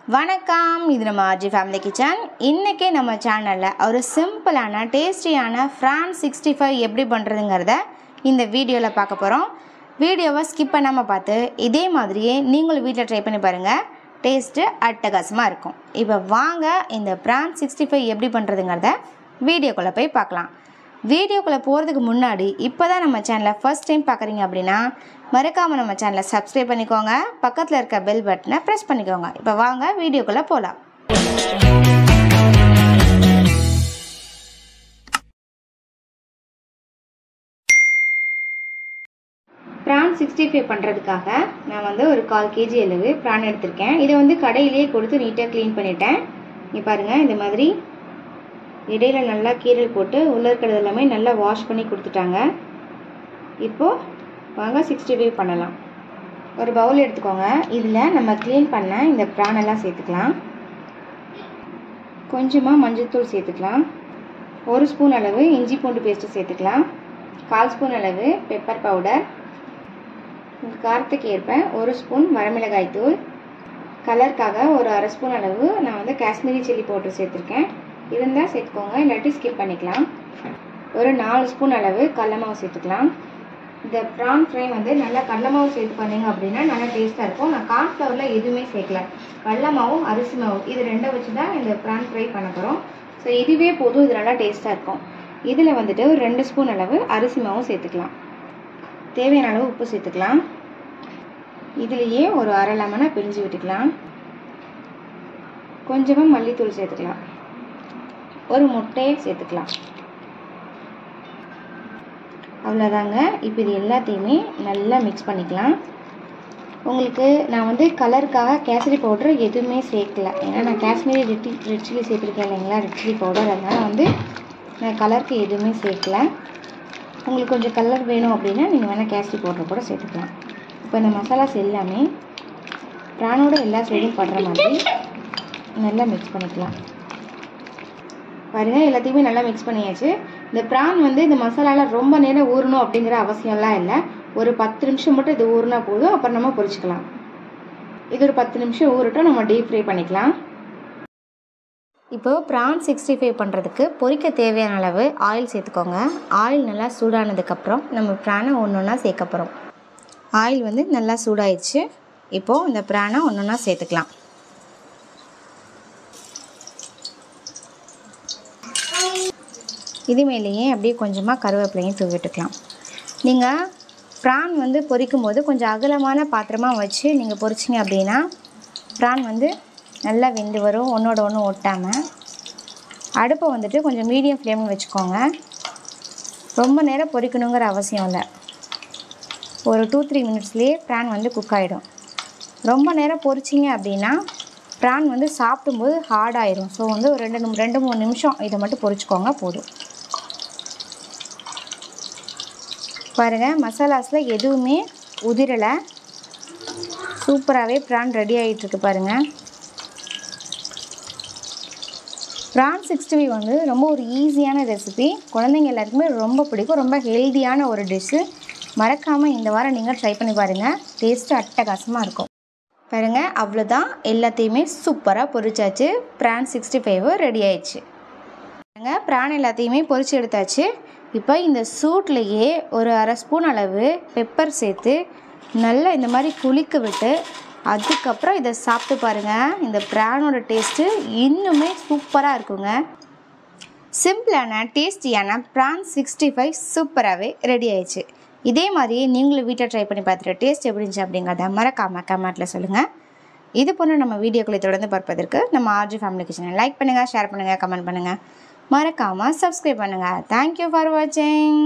வணக்கம், இது நம்ம ஆர்ஜி ஃபேமிலி கிச்சன். இன்றைக்கி நம்ம சேனலில் ஒரு சிம்பிளான டேஸ்டியான ஃப்ரான்ஸ் 65 எப்படி பண்ணுறதுங்கிறத இந்த வீடியோவில் பார்க்க போகிறோம். வீடியோவை ஸ்கிப் பண்ணாமல் பார்த்து இதே மாதிரியே நீங்களும் வீட்டில் ட்ரை பண்ணி பாருங்கள். டேஸ்ட்டு அட்டகாசமாக இருக்கும். இப்போ வாங்க இந்த ஃப்ரான்ஸ் 65 எப்படி பண்ணுறதுங்கிறத வீடியோக்குள்ளே போய் பார்க்கலாம். வீடியோக்குள்ளே போகிறதுக்கு முன்னாடி இப்போ தான் நம்ம சேனலை ஃபர்ஸ்ட் டைம் பார்க்குறீங்க அப்படின்னா மறக்காமல் நம்ம சேனலை சப்ஸ்கிரைப் பண்ணிக்கோங்க. பக்கத்தில் இருக்க பெல் பட்டனை ப்ரெஸ் பண்ணிக்கோங்க. இப்போ வாங்க வீடியோக்குள்ளே போகலாம். ப்ரான் 65 பண்ணுறதுக்காக நான் ஒரு 1/4 kg அளவு ப்ரான் எடுத்திருக்கேன். இதை கடையிலேயே கொடுத்து நீட்டாக க்ளீன் பண்ணிட்டேன். இங்கே பாருங்கள், இந்த மாதிரி இடையில நல்லா கீரல் போட்டு உள்ளே இருக்கிறது எல்லாமே நல்லா வாஷ் பண்ணி கொடுத்துட்டாங்க. இப்போது வாங்க 65 பண்ணலாம். ஒரு பவுல் எடுத்துக்கோங்க. இதில் நம்ம க்ளீன் பண்ண இந்த ப்ரானெல்லாம் சேர்த்துக்கலாம். கொஞ்சமாக மஞ்சள்தூள் சேர்த்துக்கலாம். 1 ஸ்பூன் அளவு இஞ்சி பூண்டு பேஸ்ட்டு சேர்த்துக்கலாம். 1/4 ஸ்பூன் அளவு பெப்பர் பவுடர். காரத்துக்கு ஏற்ப 1 ஸ்பூன் வரமிளகாய் தூள். கலருக்காக ஒரு 1/2 ஸ்பூன் அளவு நான் காஷ்மீரி சில்லி பவுடர் சேர்த்துருக்கேன். இருந்தால் சேர்த்துக்கோங்க, இல்லாட்டி ஸ்கிப் பண்ணிக்கலாம். ஒரு 4 ஸ்பூன் அளவு கடல மாவு சேர்த்துக்கலாம். இந்த ப்ரான் ஃப்ரை நல்லா கடல மாவு சேர்த்து பண்ணிங்க அப்படின்னா நல்லா டேஸ்ட்டாக இருக்கும். நான் கார்ன்ஃப்ளவரில் எதுவுமே சேர்க்கல. கடல மாவும் அரிசி மாவு இது ரெண்டை வச்சு தான் இந்த ப்ரான் ஃப்ரை பண்ண போகிறோம். ஸோ இதுவே போதும், இது நல்லா டேஸ்ட்டாக இருக்கும். இதில் ஒரு 2 ஸ்பூன் அளவு அரிசி மாவும் சேர்த்துக்கலாம். தேவையான அளவு உப்பு சேர்த்துக்கலாம். இதுலேயே ஒரு 1/2 லெமனை பிழிஞ்சு விட்டுக்கலாம். கொஞ்சமாக மல்லித்தூள் சேர்த்துக்கலாம். ஒரு முட்டையை சேர்த்துக்கலாம். அவ்வளோதாங்க. இப்போ இது எல்லாத்தையுமே நல்லா மிக்ஸ் பண்ணிக்கலாம். உங்களுக்கு நான் கலருக்காக கேசரி பவுடர் எதுவுமே சேர்க்கல. ஏன்னா நான் காஷ்மீரி ரெட் சில்லி சேர்த்துருக்கேன் இல்லைங்களா, ரெட் சில்லி பவுடர். அதனால் நான் கலருக்கு எதுவுமே சேர்க்கல. உங்களுக்கு கொஞ்சம் கலர் வேணும் அப்படின்னா நீங்கள் வேணால் கேசரி பவுடர் கூட சேர்த்துக்கலாம். இப்போ இந்த மசாலாஸ் எல்லாமே ப்ரானோட எல்லா சைடும் படுற மாதிரி நல்லா மிக்ஸ் பண்ணிக்கலாம். பாருங்கள், எல்லாத்தையுமே நல்லா மிக்ஸ் பண்ணியாச்சு. இந்த ப்ரான் இந்த மசாலாவில் ரொம்ப நேரம் ஊறணும் அப்படிங்கிற அவசியம்லாம் இல்லை. ஒரு 10 நிமிஷம் மட்டும் இது ஊறினா போதும். அப்புறம் நம்ம பொரிச்சிக்கலாம். இது ஒரு 10 நிமிஷம் ஊறட்டும், நம்ம டீப் ஃப்ரை பண்ணிக்கலாம். இப்போது ப்ரான் 65 பண்ணுறதுக்கு பொரிக்க தேவையான அளவு ஆயில் சேர்த்துக்கோங்க. ஆயில் நல்லா சூடானதுக்கப்புறம் நம்ம ப்ரானை ஒன்று ஒன்றா சேர்க்க போகிறோம். ஆயில் நல்லா சூடாயிடுச்சு. இப்போது இந்த ப்ரானை ஒன்று ஒன்றா சேர்த்துக்கலாம். இது மேலேயே அப்படியே கொஞ்சமாக கருவேப்பிலையும் தூவி விட்டுக்கலாம். நீங்கள் ப்ரான் பொரிக்கும் போது கொஞ்சம் அகலமான பாத்திரமாக வச்சு நீங்கள் பொரிச்சிங்க அப்படின்னா ப்ரான் நல்லா வெந்து வரும், ஒன்றோட ஒன்று ஒட்டாமல். அடுப்பை கொஞ்சம் மீடியம் ஃப்ளேமில் வச்சுக்கோங்க. ரொம்ப நேரம் பொரிக்கணுங்கிற அவசியம் இல்லை. ஒரு 2-3 மினிட்ஸ்லேயே ப்ரான் குக் ஆகிடும். ரொம்ப நேரம் பொரிச்சிங்க அப்படின்னா ப்ரான் சாப்பிடும்போது ஹார்டாயிடும். ஸோ ஒரு 2-3 நிமிஷம் இதை மட்டும் பொரிச்சுக்கோங்க, போதும். பாருங்கள், மசாலாஸில் எதுவுமே உதிரலை. சூப்பராகவே ப்ரான் ரெடி ஆகிட்டுருக்கு. பாருங்கள், ப்ரான் 65 ரொம்ப ஒரு ஈஸியான ரெசிபி. குழந்தைங்க எல்லாருக்குமே ரொம்ப பிடிக்கும். ரொம்ப ஹெல்த்தியான ஒரு டிஷ்ஷு. மறக்காமல் இந்த வாரம் நீங்கள் ட்ரை பண்ணி பாருங்கள். டேஸ்ட்டு அட்டகாசமாக இருக்கும். பாருங்கள், அவ்வளோதான். எல்லாத்தையுமே சூப்பராக பொரிச்சாச்சு. ப்ரான் 65 ரெடி ஆயிடுச்சு. பாருங்கள், ப்ரான் எல்லாத்தையுமே பொரிச்சு எடுத்தாச்சு. இப்போ இந்த சூட்லேயே ஒரு 1/2 ஸ்பூன் அளவு பெப்பர் சேர்த்து நல்லா இந்த மாதிரி குளிக்க விட்டு அதுக்கப்புறம் இதை சாப்பிட்டு பாருங்கள். இந்த ப்ரானோட டேஸ்ட்டு இன்னுமே சூப்பராக இருக்குங்க. சிம்பிளான டேஸ்டியான ப்ரான் 65 சூப்பராகவே ரெடி ஆயிடுச்சு. இதே மாதிரியே நீங்களும் வீட்டில் ட்ரை பண்ணி பார்த்துட்டு டேஸ்ட் எப்படி இருந்துச்சு அப்படிங்கிறத மறக்காமல் கமெண்ட்டில் சொல்லுங்கள். இது போன்ற நம்ம வீடியோக்களை தொடர்ந்து பார்ப்பதற்கு நம்ம ஆர்ஜி ஃபேமிலி கிச்சனை லைக் பண்ணுங்கள், ஷேர் பண்ணுங்கள், கமெண்ட் பண்ணுங்கள். மறக்காமல் சப்ஸ்கிரைப் பண்ணுங்கள். தேங்க்யூ ஃபார் வாட்சிங்.